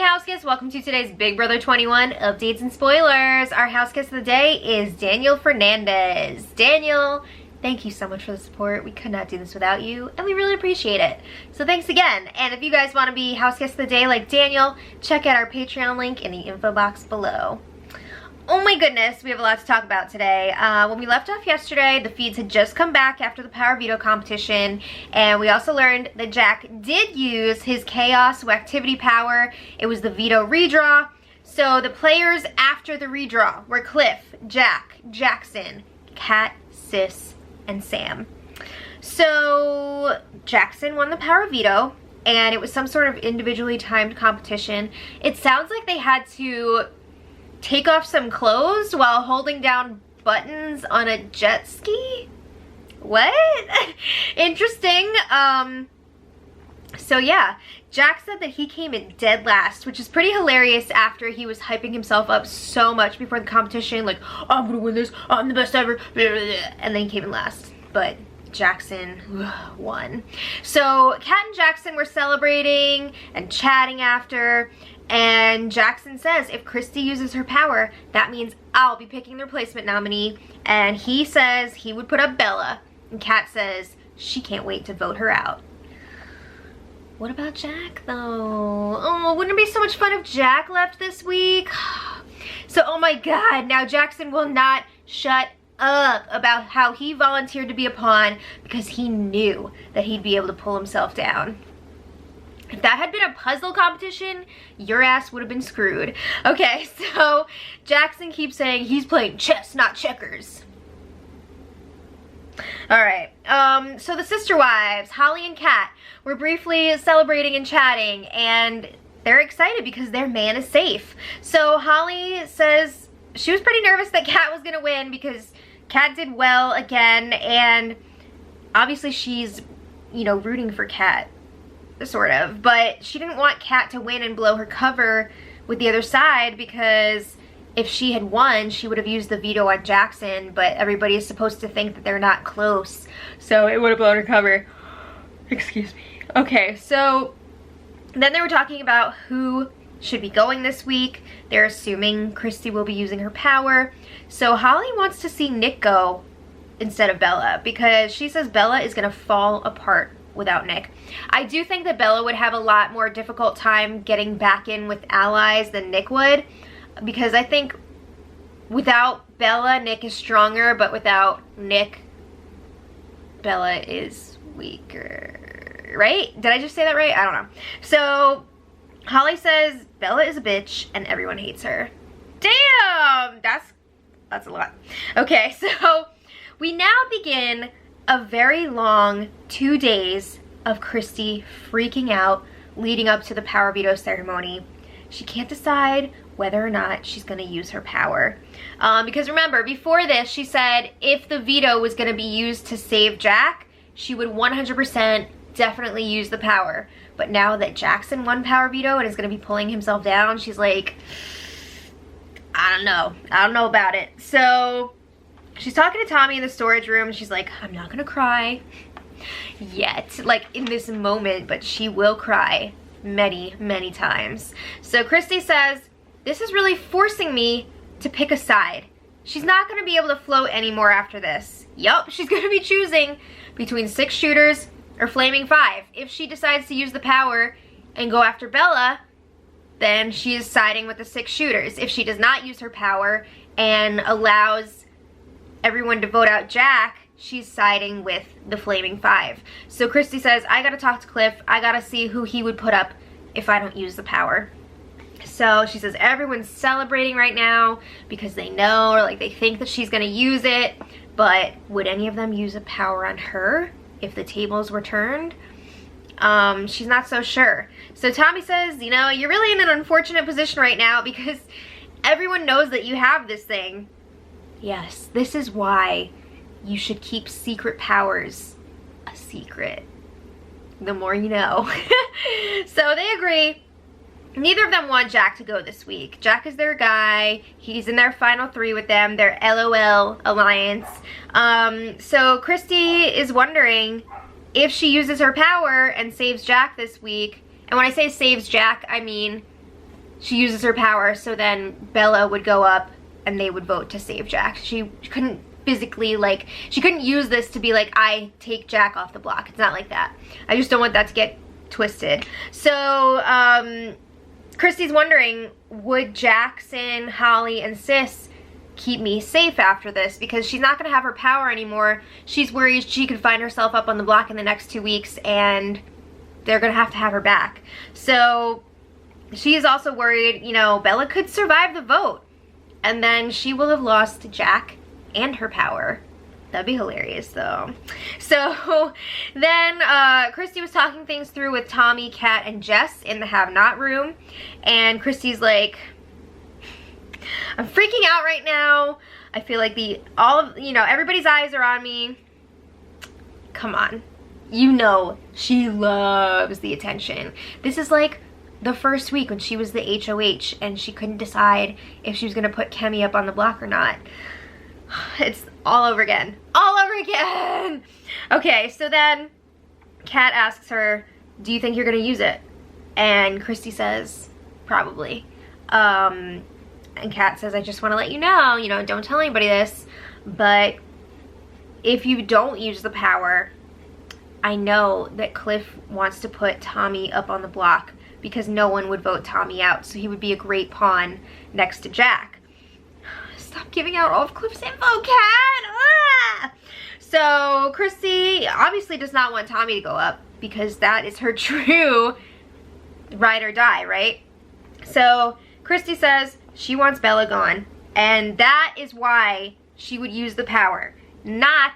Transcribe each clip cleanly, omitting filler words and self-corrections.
house guests, welcome to today's Big Brother 21 updates and spoilers. Our house guest of the day is Daniel Fernandez. Daniel, thank you so much for the support. We could not do this without you, and we really appreciate it. So thanks again. And if you guys want to be house guest of the day like Daniel, check out our Patreon link in the info box below. Oh my goodness, we have a lot to talk about today. When we left off yesterday, the feeds had just come back after the power veto competition, and we also learned that Jack did use his chaos activity power. It was the veto redraw. So the players after the redraw were Cliff, Jack, Jackson, Kat, Sis, and Sam. So Jackson won the power veto, and it was some sort of individually timed competition. It sounds like they had to take off some clothes while holding down buttons on a jet ski? What? Interesting. So yeah, Jack said that he came in dead last, which is pretty hilarious after he was hyping himself up so much before the competition, like, I'm gonna win this, I'm the best ever, and then he came in last. But Jackson won. So Kat and Jackson were celebrating and chatting after, and Jackson says if Christy uses her power, that means I'll be picking the replacement nominee, and he says he would put up Bella, and Kat says she can't wait to vote her out. What about Jack though? Oh, wouldn't it be so much fun if Jack left this week? So, oh my god, now Jackson will not shut up about how he volunteered to be a pawn because he knew that he'd be able to pull himself down. If that had been a puzzle competition, your ass would have been screwed. Okay, so Jackson keeps saying he's playing chess, not checkers. Alright, so the sister wives, Holly and Kat, were briefly celebrating and chatting, and they're excited because their man is safe. So Holly says she was pretty nervous that Kat was gonna win because Kat did well again, and obviously she's, you know, rooting for Kat, sort of, but she didn't want Kat to win and blow her cover with the other side, because if she had won, she would have used the veto on Jackson, but everybody is supposed to think that they're not close, so it would have blown her cover. Excuse me. Okay, so then they were talking about who should be going this week. They're assuming Christy will be using her power. So Holly wants to see Nick go instead of Bella because she says Bella is gonna fall apart without Nick. I do think that Bella would have a lot more difficult time getting back in with allies than Nick would, because I think without Bella, Nick is stronger, but without Nick, Bella is weaker, right? Did I just say that right? I don't know. So Holly says Bella is a bitch and everyone hates her. Damn, that's a lot. Okay, so we now begin a very long 2 days of Christy freaking out leading up to the power veto ceremony. She can't decide whether or not she's going to use her power. Because remember, before this, she said if the veto was going to be used to save Jack, she would 100% definitely use the power. But now that Jackson won power veto and is going to be pulling himself down, she's like, I don't know about it. So she's talking to Tommy in the storage room, and she's like, I'm not gonna cry yet, like in this moment, but she will cry many, many times. So Christy says, this is really forcing me to pick a side. She's not gonna be able to float anymore after this. Yup, she's gonna be choosing between 6 shooters or Flaming 5. If she decides to use the power and go after Bella, then she is siding with the 6 shooters. If she does not use her power and allows everyone to vote out Jack, she's siding with the Flaming 5. So Christy says, I gotta talk to Cliff. I gotta see who he would put up if I don't use the power. So she says everyone's celebrating right now because they know, or like they think that she's gonna use it, but would any of them use a power on her if the tables were turned? She's not so sure. So Tommy says, you know, you're really in an unfortunate position right now because everyone knows that you have this thing. Yes, this is why you should keep secret powers a secret. The more you know. So they agree. Neither of them want Jack to go this week. Jack is their guy. He's in their final 3 with them, their LOL alliance. So Christy is wondering if she uses her power and saves Jack this week. And when I say saves Jack, I mean she uses her power, so then Bella would go up and they would vote to save Jack. She couldn't physically, like, she couldn't use this to be like, I take Jack off the block. It's not like that. I just don't want that to get twisted. So Christy's wondering, would Jackson, Holly, and Sis keep me safe after this? Because she's not going to have her power anymore. She's worried she could find herself up on the block in the next 2 weeks and they're going to have her back. So she is also worried, you know, Bella could survive the vote and then she will have lost Jack and her power. That'd be hilarious though. So then Christy was talking things through with Tommy, Kat, and Jess in the have not room, and Christy's like, I'm freaking out right now. I feel like everybody's eyes are on me. Come on. You know she loves the attention. This is like the first week when she was the HOH and she couldn't decide if she was gonna put Kemi up on the block or not. It's all over again. All over again! Okay, so then Kat asks her, do you think you're gonna use it? And Christy says, probably. And Kat says, I just want to let you know, don't tell anybody this, but if you don't use the power, I know that Cliff wants to put Tommy up on the block because no one would vote Tommy out, so he would be a great pawn next to Jack. Stop giving out all of Cliff's info, Kat! Ah! So Christy obviously does not want Tommy to go up because that is her true ride or die, right? So Christy says she wants Bella gone, and that is why she would use the power, not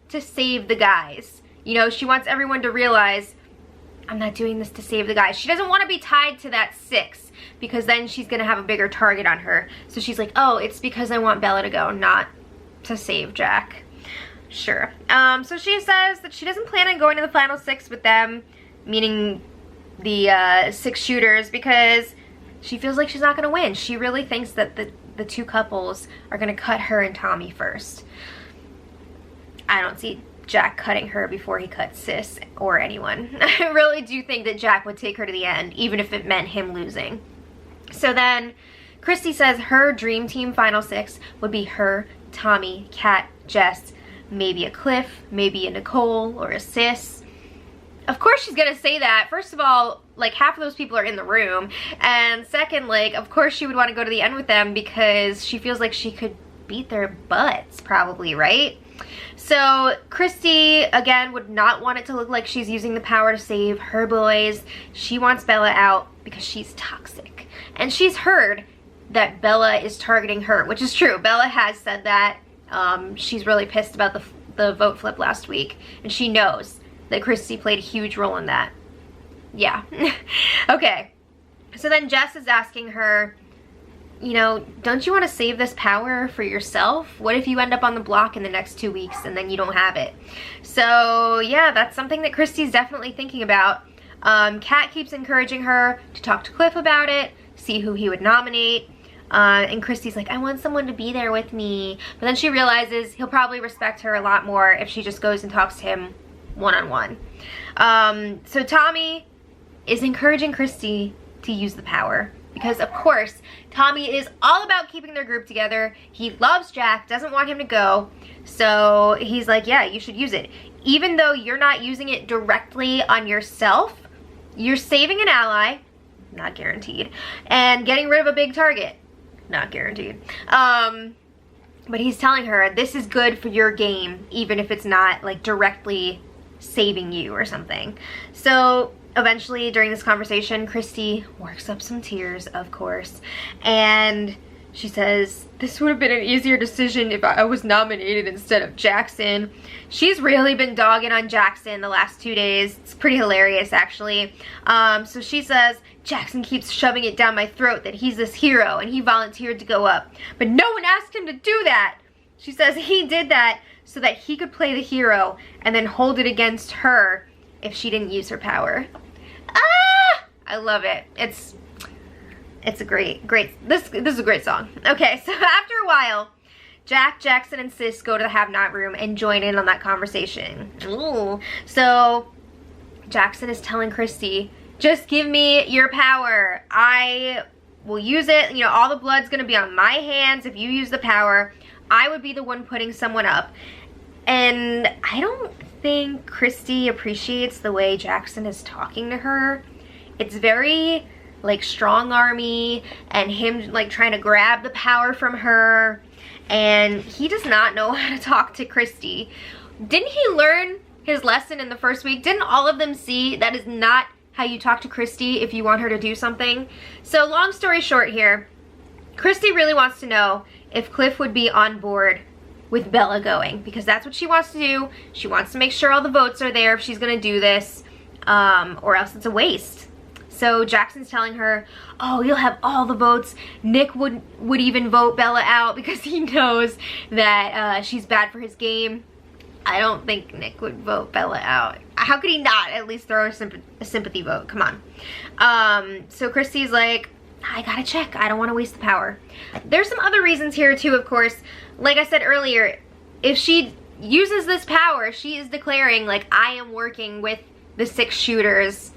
to save the guys. You know, she wants everyone to realize, I'm not doing this to save the guys. She doesn't want to be tied to that 6 because then she's going to have a bigger target on her. So she's like, oh, it's because I want Bella to go, not to save Jack. Sure. So she says that she doesn't plan on going to the final 6 with them, meaning the 6 shooters, because she feels like she's not going to win. She really thinks that the 2 couples are going to cut her and Tommy first. I don't see Jack cutting her before he cuts Sis or anyone. I really do think that Jack would take her to the end, even if it meant him losing. So then Christy says her dream team final 6 would be her, Tommy, Kat, Jess, maybe a Cliff, maybe a Nicole or a Sis. Of course she's gonna say that. First of all, like, half of those people are in the room, and second, like, of course she would want to go to the end with them because she feels like she could beat their butts, probably, right? So Christy, again, would not want it to look like she's using the power to save her boys. She wants Bella out because she's toxic. And she's heard that Bella is targeting her, which is true. Bella has said that. She's really pissed about the vote flip last week, and she knows that Christy played a huge role in that. Yeah. Okay. So then Jess is asking her, you know, don't you want to save this power for yourself? What if you end up on the block in the next 2 weeks and then you don't have it? So yeah, that's something that Christy's definitely thinking about. Kat keeps encouraging her to talk to Cliff about it, see who he would nominate. And Christy's like, I want someone to be there with me. But then she realizes he'll probably respect her a lot more if she just goes and talks to him one-on-one. So Tommy is encouraging Christy to use the power. Because, of course, Tommy is all about keeping their group together. He loves Jack, doesn't want him to go. So he's like, yeah, you should use it. Even though you're not using it directly on yourself, you're saving an ally, not guaranteed, and getting rid of a big target, not guaranteed. But he's telling her, this is good for your game, even if it's not, like, directly saving you or something. So eventually, during this conversation, Christy works up some tears, of course, and she says, this would have been an easier decision if I was nominated instead of Jackson. She's really been dogging on Jackson the last 2 days. It's pretty hilarious, actually. So she says, Jackson keeps shoving it down my throat that he's this hero and he volunteered to go up, but no one asked him to do that. She says he did that so that he could play the hero and then hold it against her if she didn't use her power. Ah! I love it. It's a great, this is a great song. Okay, so after a while, Jack, Jackson, and Sis go to the have-not room and join in on that conversation. Ooh. So Jackson is telling Christy, just give me your power. I will use it. You know, all the blood's gonna be on my hands if you use the power. I would be the one putting someone up. And I don't think Christy appreciates the way Jackson is talking to her. It's very like strong army and him like trying to grab the power from her, and he does not know how to talk to Christy. Didn't he learn his lesson in the first week? Didn't all of them see that is not how you talk to Christy if you want her to do something? So long story short here, Christy really wants to know if Cliff would be on board with Bella going, because that's what she wants to do. She wants to make sure all the votes are there if she's gonna do this, or else it's a waste. So Jackson's telling her, oh, you'll have all the votes. Nick would even vote Bella out because he knows that she's bad for his game. I don't think Nick would vote Bella out. How could he not at least throw a sympathy vote? Come on. So Christy's like, I gotta check. I don't want to waste the power. There's some other reasons here too, of course. Like I said earlier, if she uses this power, she is declaring like, I am working with the 6 shooters.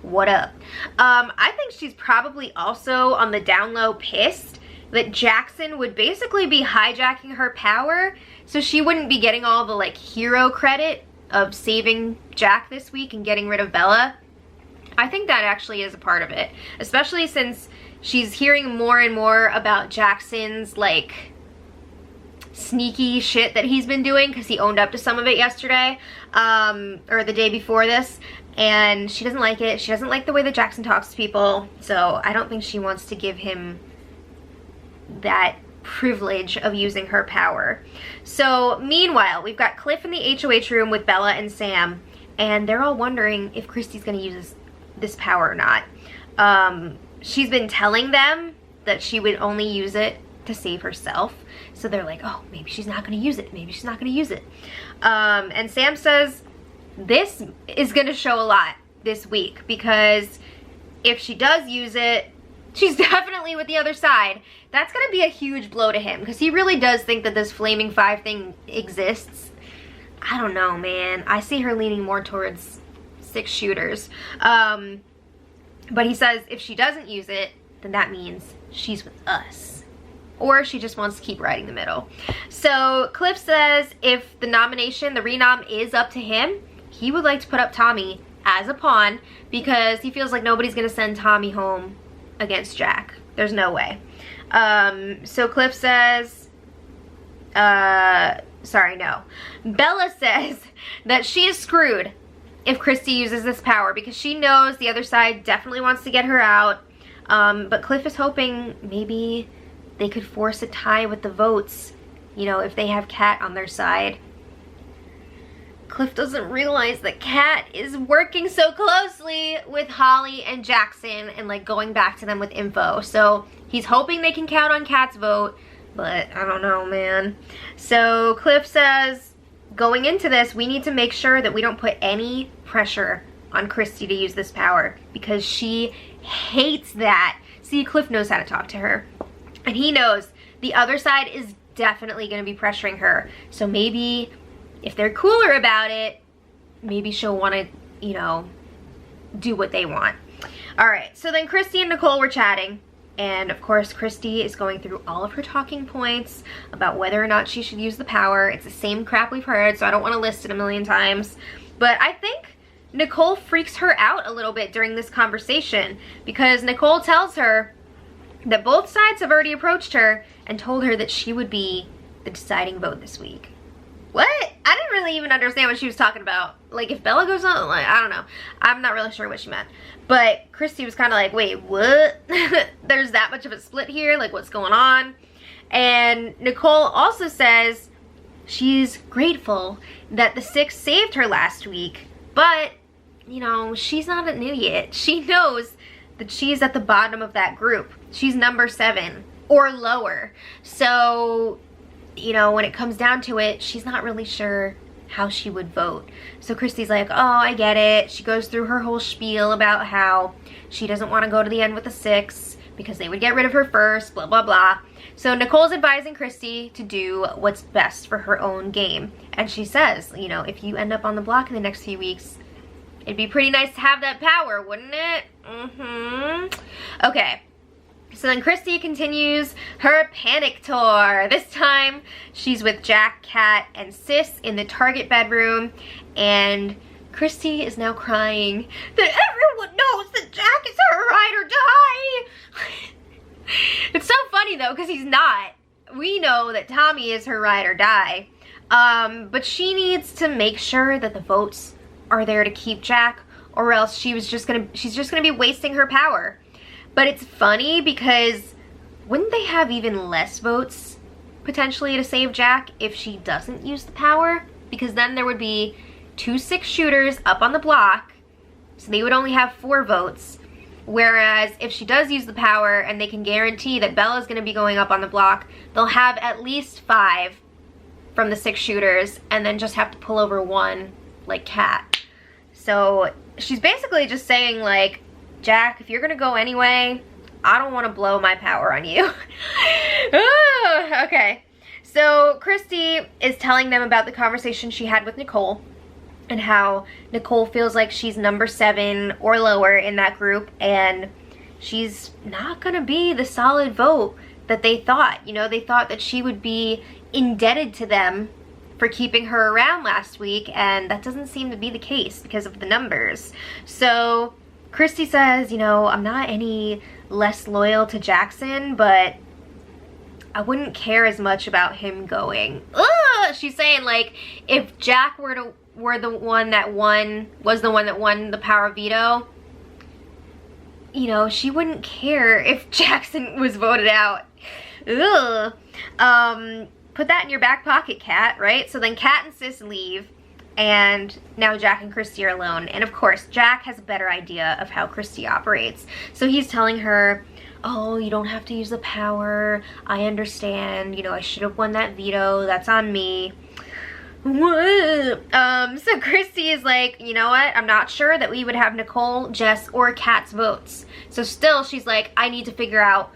What up? I think she's probably also on the down low pissed that Jackson would basically be hijacking her power, so she wouldn't be getting all the like hero credit of saving Jack this week and getting rid of Bella. I think that actually is a part of it, especially since she's hearing more and more about Jackson's like sneaky shit that he's been doing, because he owned up to some of it yesterday, or the day before this, and she doesn't like it. She doesn't like the way that Jackson talks to people, so I don't think she wants to give him that privilege of using her power. So meanwhile, we've got Cliff in the HOH room with Bella and Sam, and they're all wondering if Christy's gonna use this power or not. She's been telling them that she would only use it to save herself, so they're like, oh, maybe she's not gonna use it, maybe she's not gonna use it. And Sam says this is gonna show a lot this week, because if she does use it, she's definitely with the other side. That's gonna be a huge blow to him, because he really does think that this Flaming 5 thing exists. I don't know, man. I see her leaning more towards 6 shooters. But he says if she doesn't use it, then that means she's with us. Or she just wants to keep riding the middle. So Cliff says if the nomination, the renom, is up to him, he would like to put up Tommy as a pawn, because he feels like nobody's gonna send Tommy home against Jack. There's no way. So Cliff says, sorry, no. Bella says that she is screwed if Christy uses this power, because she knows the other side definitely wants to get her out. But Cliff is hoping maybe they could force a tie with the votes, you know, if they have Kat on their side. Cliff doesn't realize that Kat is working so closely with Holly and Jackson and like going back to them with info. So he's hoping they can count on Kat's vote, but I don't know, man. So Cliff says, going into this, we need to make sure that we don't put any pressure on Christy to use this power, because she hates that. See, Cliff knows how to talk to her, and he knows the other side is definitely going to be pressuring her. So maybe if they're cooler about it, maybe she'll want to, you know, do what they want. All right, so then Christy and Nicole were chatting, and of course Christy is going through all of her talking points about whether or not she should use the power. It's the same crap we've heard, so I don't want to list it a million times. But I think Nicole freaks her out a little bit during this conversation, because Nicole tells her that both sides have already approached her and told her that she would be the deciding vote this week. What? I didn't really even understand what she was talking about. Like, if Bella goes on, like, I don't know. I'm not really sure what she meant. But Christy was kind of like, wait, what? There's that much of a split here? Like, what's going on? And Nicole also says she's grateful that the 6 saved her last week. But, you know, she's not an idiot. She knows that she's at the bottom of that group. She's number 7 or lower. So, you know, when it comes down to it, she's not really sure how she would vote. So Christy's like, oh, I get it. She goes through her whole spiel about how she doesn't want to go to the end with the 6 because they would get rid of her first, blah, blah, blah. So Nicole's advising Christy to do what's best for her own game. And she says, you know, if you end up on the block in the next few weeks, it'd be pretty nice to have that power, wouldn't it? Okay. So then Christy continues her panic tour. This time she's with Jack, Kat, and Sis in the Target bedroom, and Christy is now crying that everyone knows that Jack is her ride or die. It's so funny though, because he's not. We know that Tommy is her ride or die. But she needs to make sure that the votes are there to keep Jack, or else she's just gonna be wasting her power. But it's funny because wouldn't they have even less votes potentially to save Jack if she doesn't use the power? Because then there would be 2 6-shooters up on the block, so they would only have 4 votes. Whereas if she does use the power and they can guarantee that Bella's gonna be going up on the block, they'll have at least 5 from the 6 shooters and then just have to pull over 1 like Kat. So she's basically just saying like, Jack, if you're gonna go anyway, I don't want to blow my power on you. Okay, so Christy is telling them about the conversation she had with Nicole and how Nicole feels like she's number 7 or lower in that group, and she's not gonna be the solid vote that they thought. You know, they thought that she would be indebted to them for keeping her around last week, and that doesn't seem to be the case because of the numbers. So Christy says, you know, I'm not any less loyal to Jackson, but I wouldn't care as much about him going. Ugh! She's saying like, if Jack was the one that won the power veto, you know, she wouldn't care if Jackson was voted out. Ugh. Put that in your back pocket, Kat, right? So then Kat and Sis leave, and now Jack and Christy are alone. And of course, Jack has a better idea of how Christy operates. So he's telling her, oh, you don't have to use the power. I understand. You know, I should have won that veto. That's on me. So Christy is like, you know what? I'm not sure that we would have Nicole, Jess, or Kat's votes. So still, she's like, I need to figure out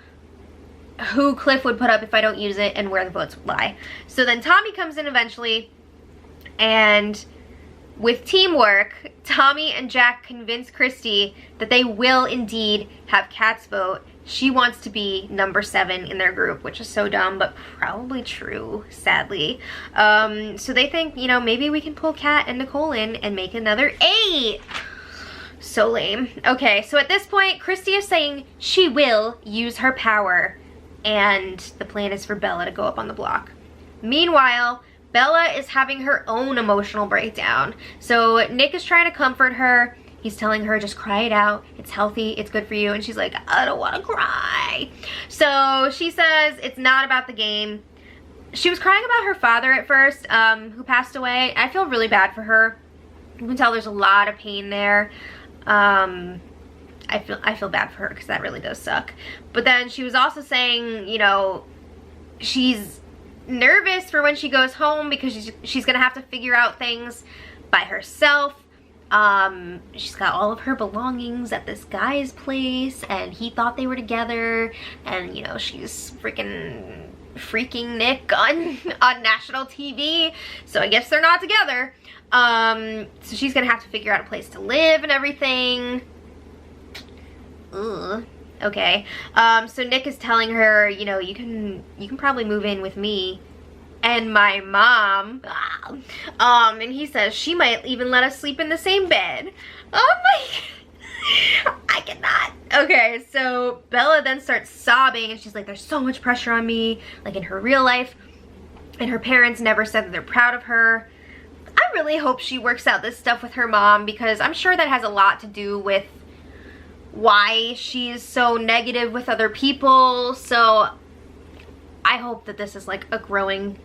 who Cliff would put up if I don't use it and where the votes would lie. So then Tommy comes in eventually, and with teamwork, Tommy and Jack convince Christy that they will indeed have Kat's vote. She wants to be number 7 in their group, which is so dumb, but probably true, sadly. So they think, you know, maybe we can pull Kat and Nicole in and make another 8. So lame. Okay, so at this point, Christy is saying she will use her power, and the plan is for Bella to go up on the block. Meanwhile, Bella is having her own emotional breakdown. So Nick is trying to comfort her. He's telling her, just cry it out. It's healthy. It's good for you. And she's like, I don't want to cry. So she says it's not about the game. She was crying about her father at first, who passed away. I feel really bad for her. You can tell there's a lot of pain there. I feel bad for her because that really does suck. But then she was also saying, you know, she's nervous for when she goes home because she's gonna have to figure out things by herself. She's got all of her belongings at this guy's place, and he thought they were together, and you know, she's freaking Nick on national TV, so I guess they're not together. So she's gonna have to figure out a place to live and everything. Ugh. Okay. So Nick is telling her, you know, you can probably move in with me and my mom. And he says she might even let us sleep in the same bed. Oh my, I cannot. Okay, so Bella then starts sobbing, and she's like, there's so much pressure on me, like in her real life, and her parents never said that they're proud of her. I really hope she works out this stuff with her mom, because I'm sure that has a lot to do with why she's so negative with other people. So I hope that this is like a growing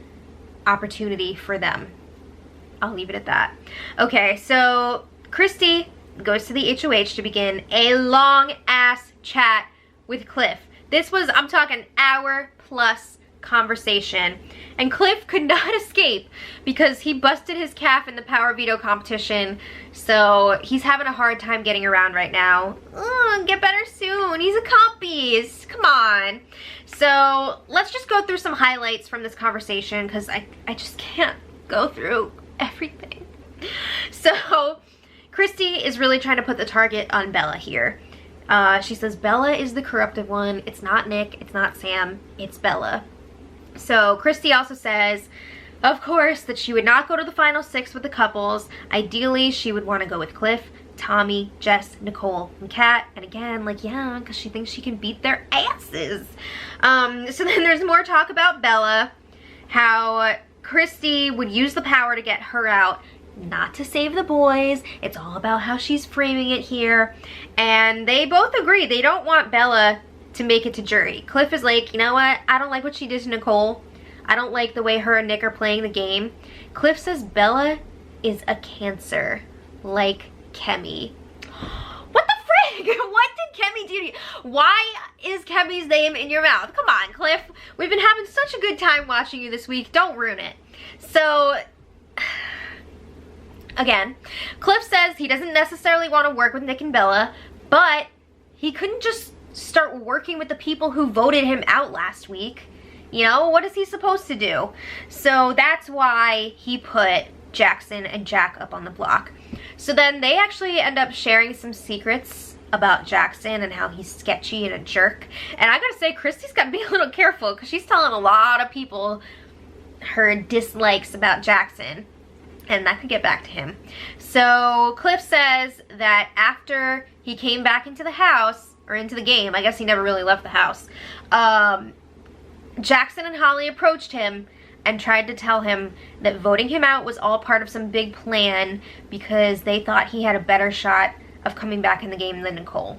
opportunity for them. I'll leave it at that. Okay, so Christy goes to the HOH to begin a long ass chat with Cliff. This was, I'm talking hour plus conversation, and Cliff could not escape because he busted his calf in the power veto competition, so he's having a hard time getting around right now. Get better soon. He's a compies. Come on. So let's just go through some highlights from this conversation, because I just can't go through everything. So Christy is really trying to put the target on Bella here. She says Bella is the corruptive one. It's not Nick, it's not Sam, it's Bella. So Christy also says, of course, that she would not go to the final 6 with the couples. Ideally, she would want to go with Cliff, Tommy, Jess, Nicole, and Kat. And again, like, yeah, because she thinks she can beat their asses. So then there's more talk about Bella, how Christy would use the power to get her out, not to save the boys. It's all about how she's framing it here. And they both agree they don't want Bella to make it to jury. Cliff is like, you know what? I don't like what she did to Nicole. I don't like the way her and Nick are playing the game. Cliff says Bella is a Cancer, like Kemi. What the frig? What did Kemi do to you? Why is Kemi's name in your mouth? Come on, Cliff. We've been having such a good time watching you this week. Don't ruin it. So, again, Cliff says he doesn't necessarily want to work with Nick and Bella, but he couldn't just start working with the people who voted him out last week. You know, what is he supposed to do? So that's why he put Jackson and Jack up on the block. So then they actually end up sharing some secrets about Jackson and how he's sketchy and a jerk. And I gotta say, Christy's gotta be a little careful because she's telling a lot of people her dislikes about Jackson. And that could get back to him. So Cliff says that after he came back into the house, or into the game, I guess he never really left the house, Jackson and Holly approached him and tried to tell him that voting him out was all part of some big plan because they thought he had a better shot of coming back in the game than Nicole.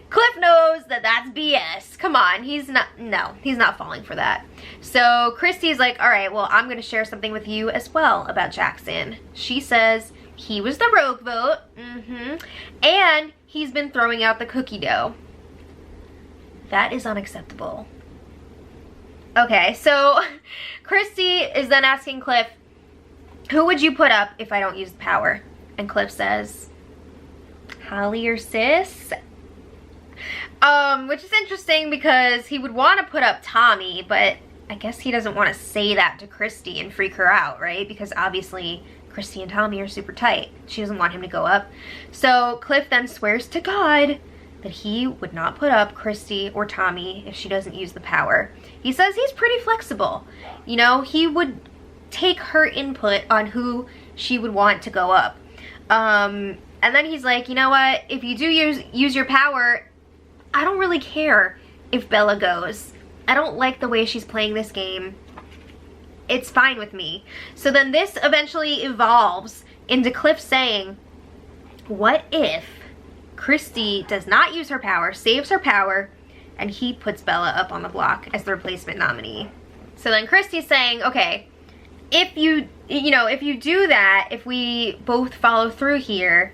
Cliff knows that that's BS. Come on, he's not falling for that. So Christy's like, all right, well, I'm gonna share something with you as well about Jackson. She says he was the rogue vote, and he's been throwing out the cookie dough. That is unacceptable. Okay, so Christy is then asking Cliff, who would you put up if I don't use the power? And Cliff says, Holly or Sis? Which is interesting because he would want to put up Tommy, but I guess he doesn't want to say that to Christy and freak her out, right? Because obviously Christy and Tommy are super tight. She doesn't want him to go up. So Cliff then swears to God that he would not put up Christy or Tommy if she doesn't use the power. He says he's pretty flexible. You know, he would take her input on who she would want to go up. And then he's like, you know what? If you do use your power, I don't really care if Bella goes. I don't like the way she's playing this game. It's fine with me. So then this eventually evolves into Cliff saying, what if Christy does not use her power, saves her power, and he puts Bella up on the block as the replacement nominee? So then Christy's saying, okay, if you do that, if we both follow through here,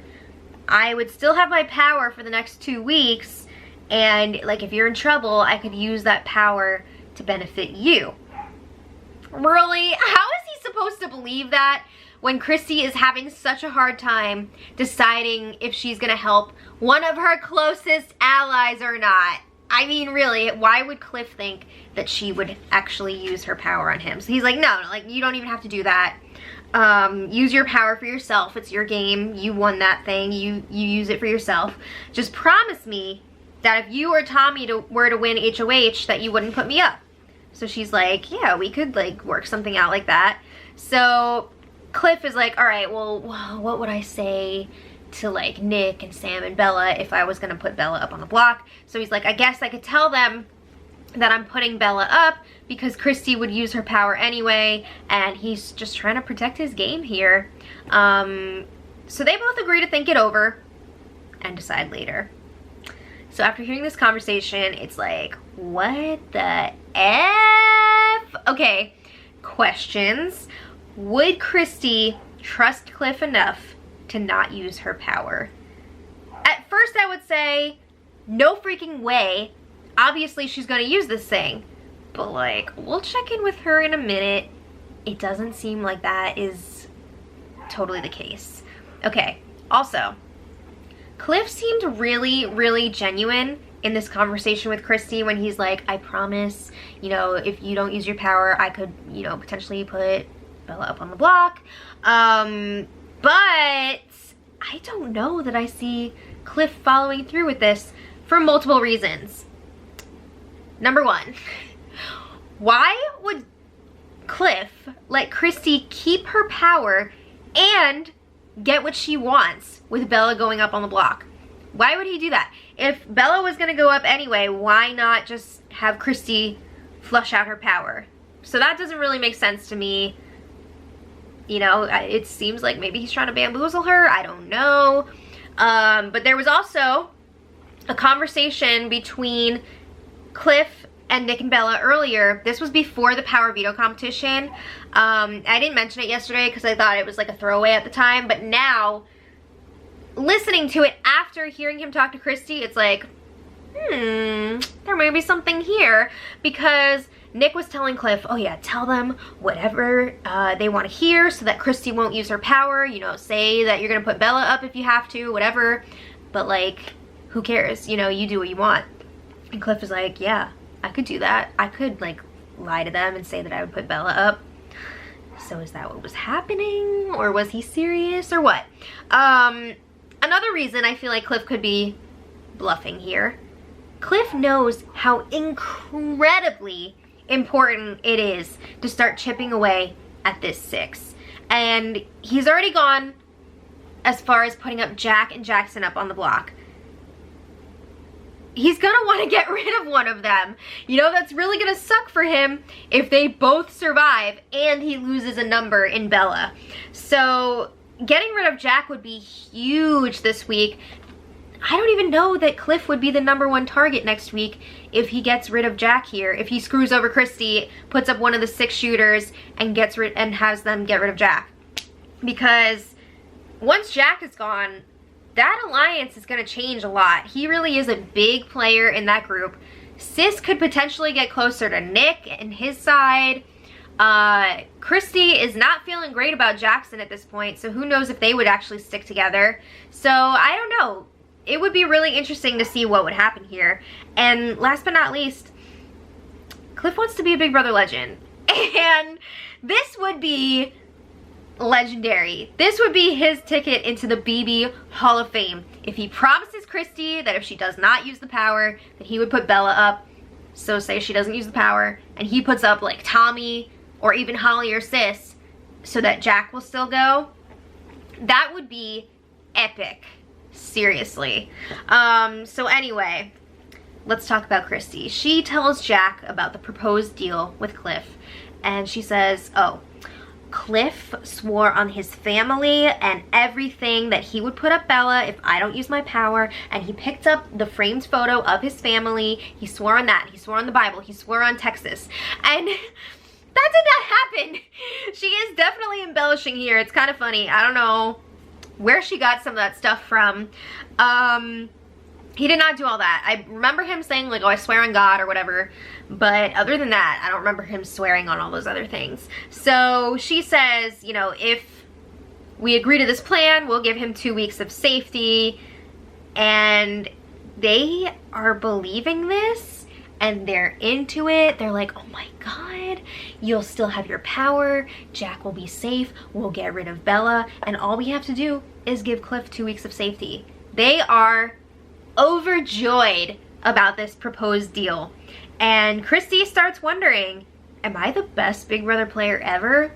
I would still have my power for the next 2 weeks, and like if you're in trouble, I could use that power to benefit you. Really? How is he supposed to believe that when Christy is having such a hard time deciding if she's gonna help one of her closest allies or not? I mean, really, why would Cliff think that she would actually use her power on him? So he's like, no, like, you don't even have to do that. Use your power for yourself. It's your game. You won that thing. You use it for yourself. Just promise me that if you or Tommy were to win HOH, that you wouldn't put me up. So she's like, yeah, we could like work something out like that. So Cliff is like, all right, well, what would I say to like Nick and Sam and Bella if I was gonna put Bella up on the block? So he's like, I guess I could tell them that I'm putting Bella up because Christy would use her power anyway, and he's just trying to protect his game here. So they both agree to think it over and decide later. So after hearing this conversation, it's like, what the F? Okay, questions. Would Christy trust Cliff enough to not use her power? At first I would say, no freaking way. Obviously she's gonna use this thing. But like, we'll check in with her in a minute. It doesn't seem like that is totally the case. Okay, also, Cliff seemed really, really genuine in this conversation with Christy when he's like, I promise, you know, if you don't use your power, I could, you know, potentially put Bella up on the block. But I don't know that I see Cliff following through with this for multiple reasons. Number one, why would Cliff let Christy keep her power and get what she wants with Bella going up on the block? Why would he do that? If Bella was gonna go up anyway, why not just have Christy flush out her power? So that doesn't really make sense to me. You know, it seems like maybe he's trying to bamboozle her. I don't know. But there was also a conversation between Cliff and Nick and Bella earlier. This was before the power veto competition. I didn't mention it yesterday because I thought it was like a throwaway at the time, but now listening to it after hearing him talk to Christy, it's like, there may be something here, because Nick was telling Cliff, oh yeah, tell them whatever they want to hear so that Christy won't use her power, you know, say that you're gonna put Bella up if you have to, whatever, but like, who cares, you know, you do what you want. And Cliff is like, yeah, I could do that. I could like lie to them and say that I would put Bella up. So is that what was happening, or was he serious, or what? Another reason I feel like Cliff could be bluffing here. Cliff knows how incredibly important it is to start chipping away at this 6. And he's already gone as far as putting up Jack and Jackson up on the block. He's gonna want to get rid of one of them. You know, that's really gonna suck for him if they both survive and he loses a number in Bella. So getting rid of Jack would be huge this week. I don't even know that Cliff would be the #1 target next week if he gets rid of Jack here. If he screws over Christy, puts up one of the 6 shooters, and gets rid and has them get rid of Jack. Because once Jack is gone, that alliance is going to change a lot. He really is a big player in that group. Sis could potentially get closer to Nick and his side. Christy is not feeling great about Jackson at this point, so who knows if they would actually stick together. So I don't know. It would be really interesting to see what would happen here. And last but not least, Cliff wants to be a Big Brother legend. And this would be legendary. This would be his ticket into the BB Hall of Fame. If he promises Christy that if she does not use the power, that he would put Bella up. So say she doesn't use the power, and he puts up like Tommy or even Holly or Sis so that Jack will still go. That would be epic. Seriously. So anyway, let's talk about Christy. She tells Jack about the proposed deal with Cliff, and she says, oh, Cliff swore on his family and everything that he would put up Bella if I don't use my power, and he picked up the framed photo of his family. He swore on that. He swore on the Bible. He swore on Texas. And that did not happen. She is definitely embellishing here. It's kind of funny. I don't know where she got some of that stuff from. He did not do all that. I remember him saying like, oh, I swear on God or whatever. But other than that, I don't remember him swearing on all those other things. So she says, you know, if we agree to this plan, we'll give him 2 weeks of safety. And they are believing this and they're into it. They're like, oh my God, you'll still have your power. Jack will be safe. We'll get rid of Bella. And all we have to do is give Cliff 2 weeks of safety. They are overjoyed about this proposed deal. And Christy starts wondering, am I the best Big Brother player ever?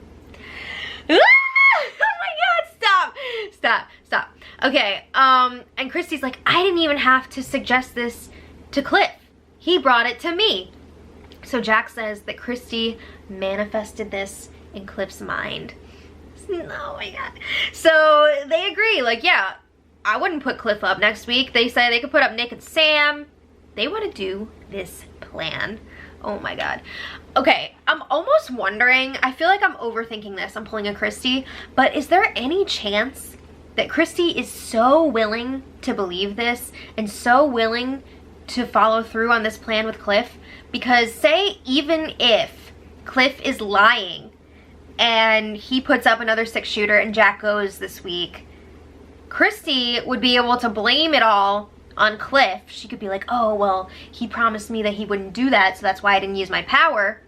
Ah! Oh my God, stop. Okay, and Christy's like, I didn't even have to suggest this to Cliff. He brought it to me. So Jack says that Christy manifested this in Cliff's mind. Oh my God. So they agree, like, yeah, I wouldn't put Cliff up next week. They say they could put up Nick and Sam. They want to do this plan. Oh my God. Okay, I'm almost wondering, I feel like I'm overthinking this. I'm pulling a Christy, but is there any chance that Christy is so willing to believe this and so willing to follow through on this plan with Cliff? Because say even if Cliff is lying and he puts up another 6 shooter and Jack goes this week, Christy would be able to blame it all on Cliff. She could be like, oh, well, he promised me that he wouldn't do that, so that's why I didn't use my power.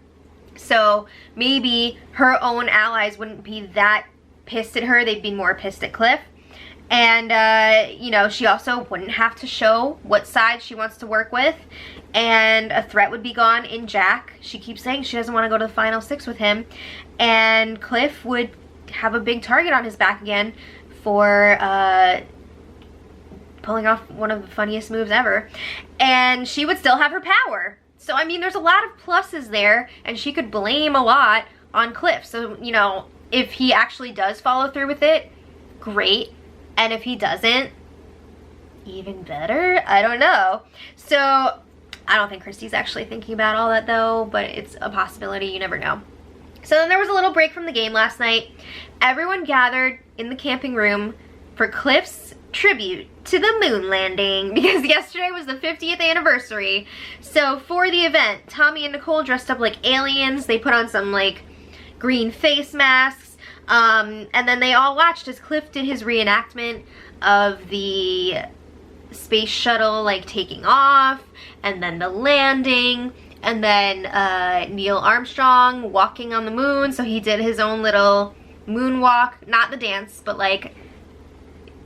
So maybe her own allies wouldn't be that pissed at her. They'd be more pissed at Cliff. And, you know, she also wouldn't have to show what side she wants to work with. And a threat would be gone in Jack. She keeps saying she doesn't want to go to the final 6 with him. And Cliff would have a big target on his back again for pulling off one of the funniest moves ever. And she would still have her power. So, I mean, there's a lot of pluses there. And she could blame a lot on Cliff. So, you know, if he actually does follow through with it, great. And if he doesn't, even better. I don't know. So I don't think Christy's actually thinking about all that though, but it's a possibility. You never know. So then there was a little break from the game last night. Everyone gathered in the camping room for Cliff's tribute to the moon landing, because yesterday was the 50th anniversary. So for the event, Tommy and Nicole dressed up like aliens. They put on some like green face masks. And then they all watched as Cliff did his reenactment of the space shuttle like taking off, and then the landing, and then Neil Armstrong walking on the moon. So he did his own little moonwalk, not the dance, but like,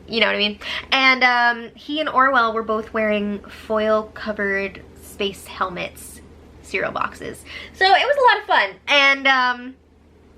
you know what I mean. And he and Orwell were both wearing foil covered space helmets, cereal boxes. So it was a lot of fun. And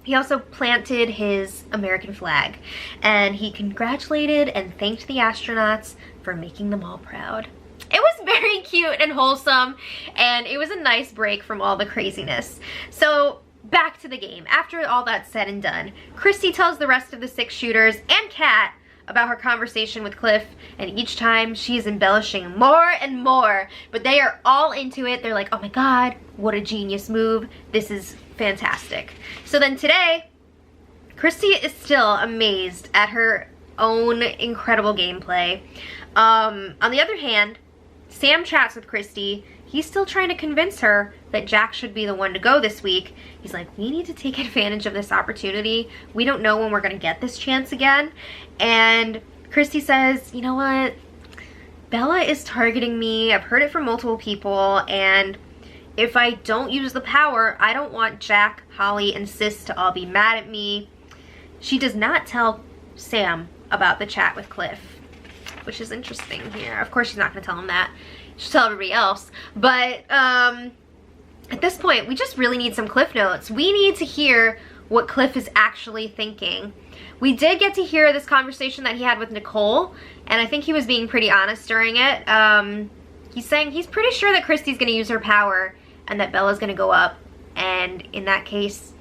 he also planted his American flag, and he congratulated and thanked the astronauts for making them all proud. It was very cute and wholesome, and it was a nice break from all the craziness. So back to the game. After all that's said and done, Christy tells the rest of the 6 shooters and Kat about her conversation with Cliff, and each time she's embellishing more and more, but they are all into it. They're like, oh my god, what a genius move. This is fantastic. So then today, Christy is still amazed at her own incredible gameplay. On the other hand, Sam chats with Christy. He's still trying to convince her that Jack should be the one to go this week. He's like, we need to take advantage of this opportunity. We don't know when we're gonna get this chance again. And Christy says, you know what? Bella is targeting me. I've heard it from multiple people, and if I don't use the power, I don't want Jack, Holly, and Sis to all be mad at me. She does not tell Sam about the chat with Cliff, which is interesting here. Of course she's not gonna tell him that. She'll tell everybody else. But at this point, we just really need some Cliff notes. We need to hear what Cliff is actually thinking. We did get to hear this conversation that he had with Nicole, and I think he was being pretty honest during it. He's saying he's pretty sure that Christy's gonna use her power and that Bella's gonna go up, and in that case,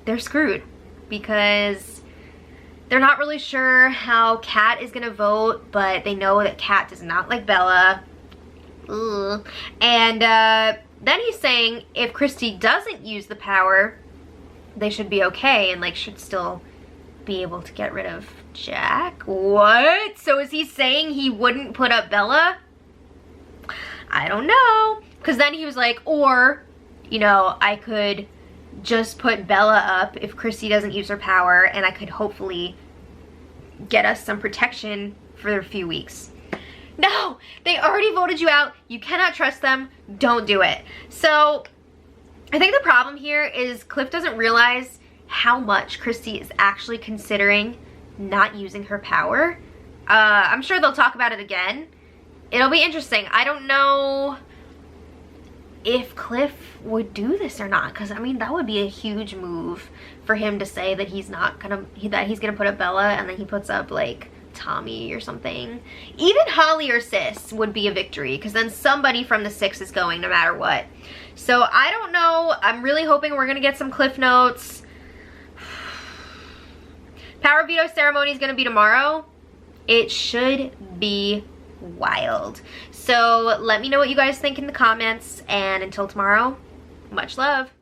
they're screwed, because they're not really sure how Kat is gonna vote, but they know that Kat does not like Bella. Ugh. And then he's saying if Christy doesn't use the power, they should be okay and like should still be able to get rid of Jack. What? So is he saying he wouldn't put up Bella? I don't know. Because then he was like, or, you know, I could just put Bella up if Christy doesn't use her power, and I could hopefully get us some protection for a few weeks. No, they already voted you out. You cannot trust them. Don't do it. So I think the problem here is Cliff doesn't realize how much Christy is actually considering not using her power. I'm sure they'll talk about it again. It'll be interesting. I don't know if Cliff would do this or not, because I mean that would be a huge move for him to say that he's not gonna that he's gonna put up Bella, and then he puts up like Tommy or something. Even Holly or Sis would be a victory, because then somebody from the 6 is going no matter what. So I don't know. I'm really hoping we're gonna get some Cliff notes. Power veto ceremony is gonna be tomorrow. It should be wild. So let me know what you guys think in the comments, and until tomorrow, much love.